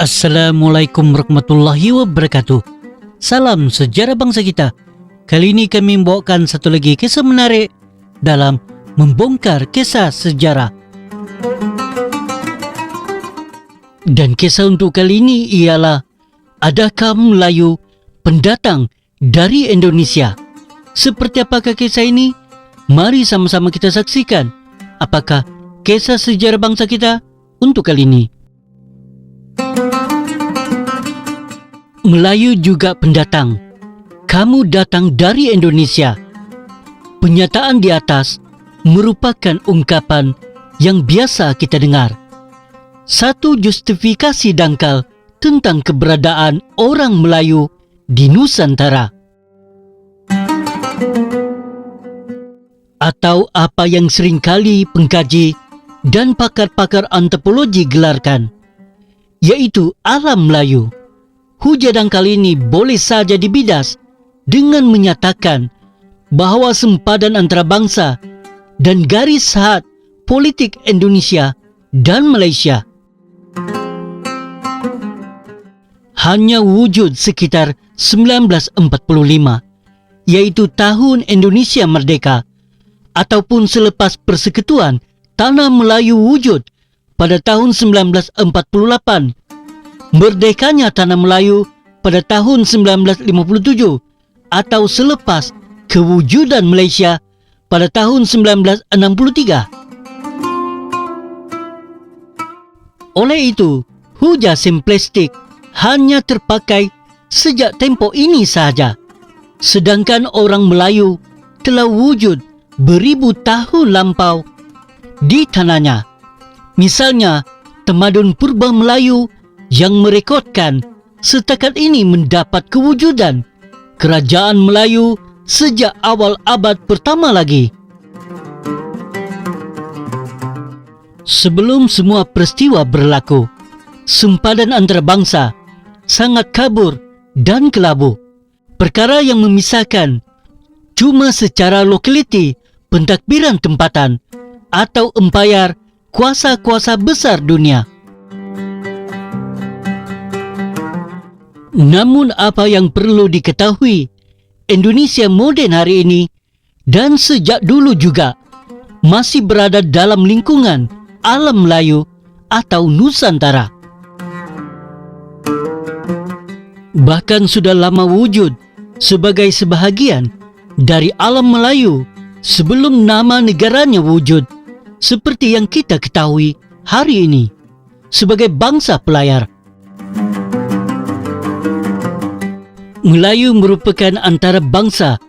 Assalamualaikum warahmatullahi wabarakatuh. Salam sejarah bangsa kita. Kali ini kami membawakan satu lagi kisah menarik dalam membongkar kisah sejarah. Dan kisah untuk kali ini ialah, adakah Melayu pendatang dari Indonesia? Seperti apakah kisah ini? Mari sama-sama kita saksikan apakah kisah sejarah bangsa kita untuk kali ini. Melayu juga pendatang. Kamu datang dari Indonesia. Pernyataan di atas merupakan ungkapan yang biasa kita dengar. Satu justifikasi dangkal tentang keberadaan orang Melayu di Nusantara. Atau apa yang seringkali pengkaji dan pakar-pakar antropologi gelarkan, yaitu alam Melayu. Hujatan kali ini boleh saja dibidas dengan menyatakan bahawa sempadan antara bangsa dan garis had politik Indonesia dan Malaysia hanya wujud sekitar 1945, yaitu tahun Indonesia merdeka, ataupun selepas persekutuan Tanah Melayu wujud pada tahun 1948. Merdekanya Tanah Melayu pada tahun 1957 atau selepas kewujudan Malaysia pada tahun 1963. Oleh itu, hujah simplistik hanya terpakai sejak tempoh ini sahaja, sedangkan orang Melayu telah wujud beribu tahun lampau di tanahnya. Misalnya, tamadun purba Melayu yang merekodkan setakat ini mendapat kewujudan kerajaan Melayu sejak awal abad pertama lagi. Sebelum semua peristiwa berlaku, sempadan antara bangsa sangat kabur dan kelabu. Perkara yang memisahkan cuma secara lokaliti pentadbiran tempatan atau empayar kuasa-kuasa besar dunia. Namun apa yang perlu diketahui, Indonesia moden hari ini dan sejak dulu juga masih berada dalam lingkungan alam Melayu atau Nusantara. Bahkan sudah lama wujud sebagai sebahagian dari alam Melayu sebelum nama negaranya wujud seperti yang kita ketahui hari ini sebagai bangsa pelayar. Melayu merupakan antara bangsa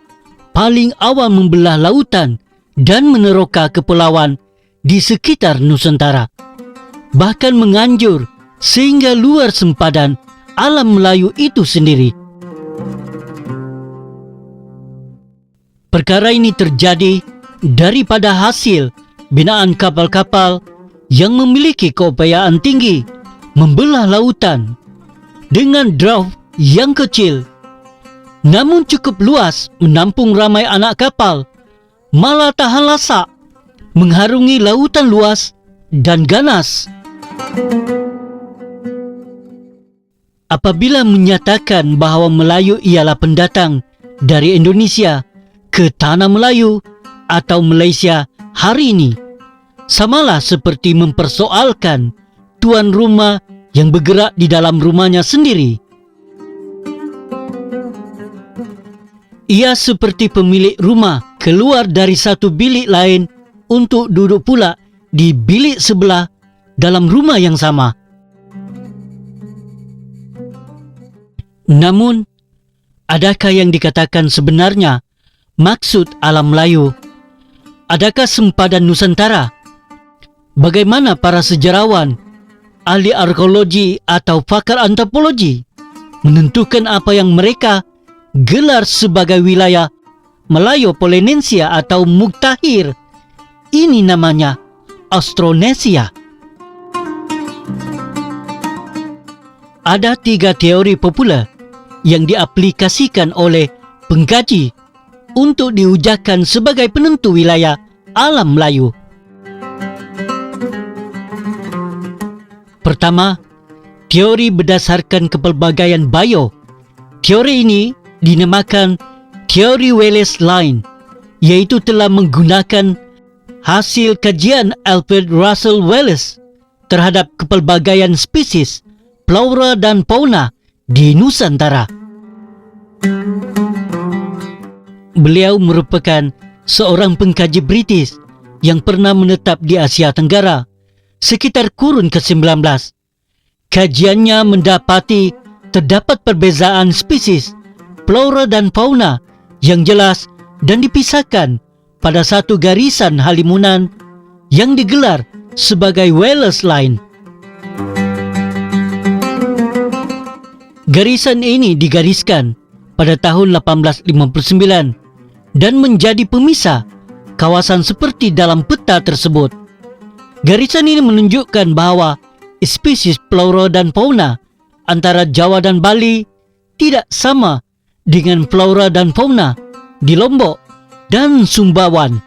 paling awal membelah lautan dan meneroka kepulauan di sekitar Nusantara, bahkan menganjur sehingga luar sempadan alam Melayu itu sendiri. Perkara ini terjadi daripada hasil binaan kapal-kapal yang memiliki keupayaan tinggi membelah lautan dengan draft yang kecil namun cukup luas menampung ramai anak kapal, malah tahan lasak mengharungi lautan luas dan ganas. Apabila menyatakan bahawa Melayu ialah pendatang dari Indonesia ke Tanah Melayu atau Malaysia hari ini, samalah seperti mempersoalkan tuan rumah yang bergerak di dalam rumahnya sendiri. Ia seperti pemilik rumah keluar dari satu bilik lain untuk duduk pula di bilik sebelah dalam rumah yang sama. Namun, adakah yang dikatakan sebenarnya maksud alam Melayu? Adakah sempadan Nusantara? Bagaimana para sejarawan, ahli arkeologi atau pakar antropologi menentukan apa yang mereka gelar sebagai wilayah Melayu Polinesia atau Muktahir? Ini namanya Austronesia. Ada 3 teori populer yang diaplikasikan oleh pengkaji untuk diujarkan sebagai penentu wilayah alam Melayu. Pertama, teori berdasarkan kepelbagaian bio. Teori ini dinamakan teori Wallace Line, iaitu telah menggunakan hasil kajian Alfred Russel Wallace terhadap kepelbagaian spesies, flora dan fauna di Nusantara. Beliau merupakan seorang pengkaji British yang pernah menetap di Asia Tenggara sekitar kurun ke-19. Kajiannya mendapati terdapat perbezaan spesies, flora dan fauna yang jelas dan dipisahkan pada satu garisan halimunan yang digelar sebagai Wallace Line. Garisan ini digariskan pada tahun 1859 dan menjadi pemisah kawasan seperti dalam peta tersebut. Garisan ini menunjukkan bahwa spesies flora dan fauna antara Jawa dan Bali tidak sama dengan flora dan fauna di Lombok dan Sumbawan.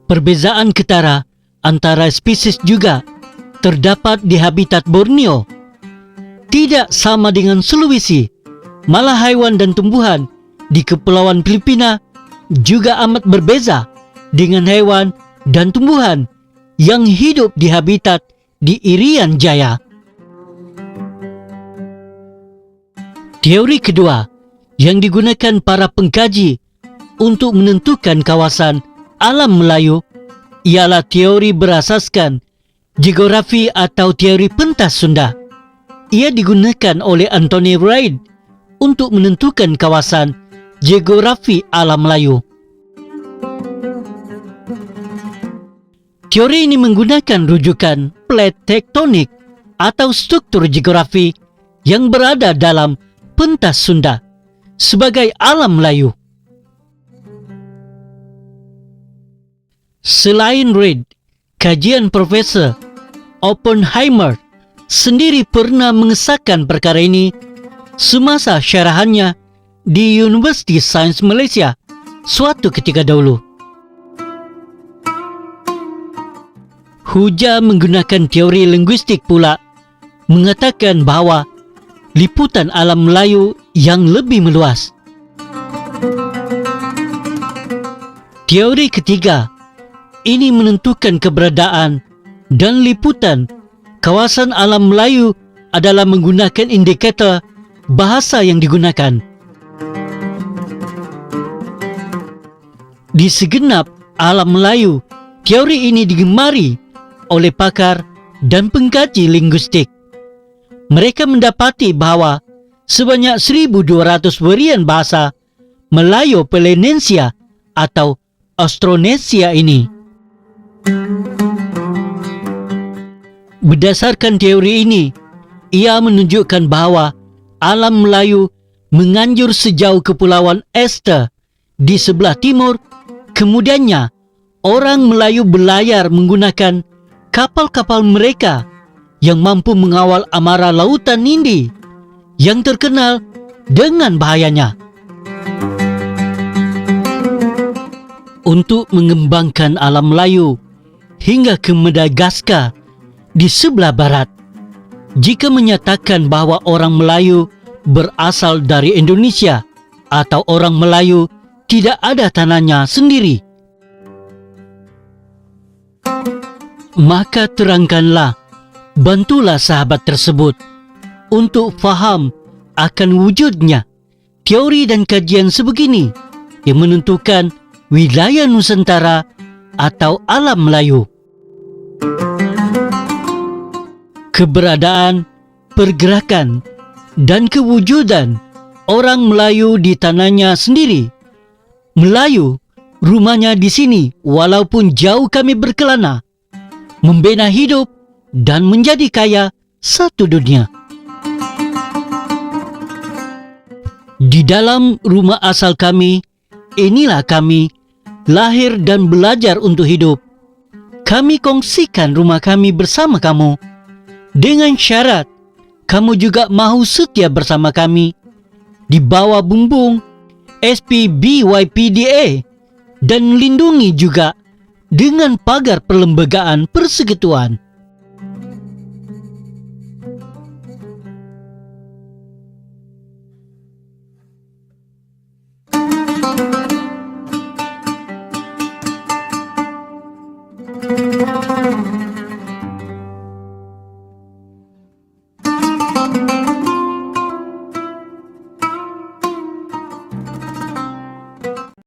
Perbezaan ketara antara spesies juga terdapat di habitat Borneo. Tidak sama dengan Sulawesi, malah haiwan dan tumbuhan di Kepulauan Filipina juga amat berbeza dengan haiwan dan tumbuhan yang hidup di habitat di Irian Jaya. Teori kedua yang digunakan para pengkaji untuk menentukan kawasan alam Melayu ialah teori berasaskan geografi atau teori pentas Sunda. Ia digunakan oleh Anthony Reid untuk menentukan kawasan geografi alam Melayu. Teori ini menggunakan rujukan plate tektonik atau struktur geografi yang berada dalam pentas Sunda sebagai alam Melayu. Selain Reid, kajian Profesor Oppenheimer sendiri pernah mengesahkan perkara ini semasa syarahannya di University Sains Malaysia suatu ketika dahulu. Huja menggunakan teori linguistik pula mengatakan bahawa liputan alam Melayu yang lebih meluas. Teori ketiga ini menentukan keberadaan dan liputan kawasan alam Melayu adalah menggunakan indikator bahasa yang digunakan. Di segenap alam Melayu, teori ini digemari oleh pakar dan pengkaji linguistik. Mereka mendapati bahawa sebanyak 1,200 varian bahasa Melayu-Polynesia atau Austronesia ini. Berdasarkan teori ini, ia menunjukkan bahawa alam Melayu menganjur sejauh Kepulauan Ester di sebelah timur. Kemudiannya, orang Melayu berlayar menggunakan kapal-kapal mereka yang mampu mengawal amarah lautan Hindi yang terkenal dengan bahayanya. Untuk mengembangkan alam Melayu hingga ke Madagaskar di sebelah barat, jika menyatakan bahawa orang Melayu berasal dari Indonesia atau orang Melayu tidak ada tanahnya sendiri, maka terangkanlah, bantulah sahabat tersebut untuk faham akan wujudnya teori dan kajian sebegini yang menentukan wilayah Nusantara atau alam Melayu. Keberadaan, pergerakan, dan kewujudan orang Melayu di tanahnya sendiri. Melayu, rumahnya di sini walaupun jauh kami berkelana, membina hidup dan menjadi kaya satu dunia. Di dalam rumah asal kami, inilah kami lahir dan belajar untuk hidup. Kami kongsikan rumah kami bersama kamu dengan syarat kamu juga mahu setia bersama kami di bawah bumbung SPBYPDA dan lindungi juga dengan pagar perlembagaan persekutuan.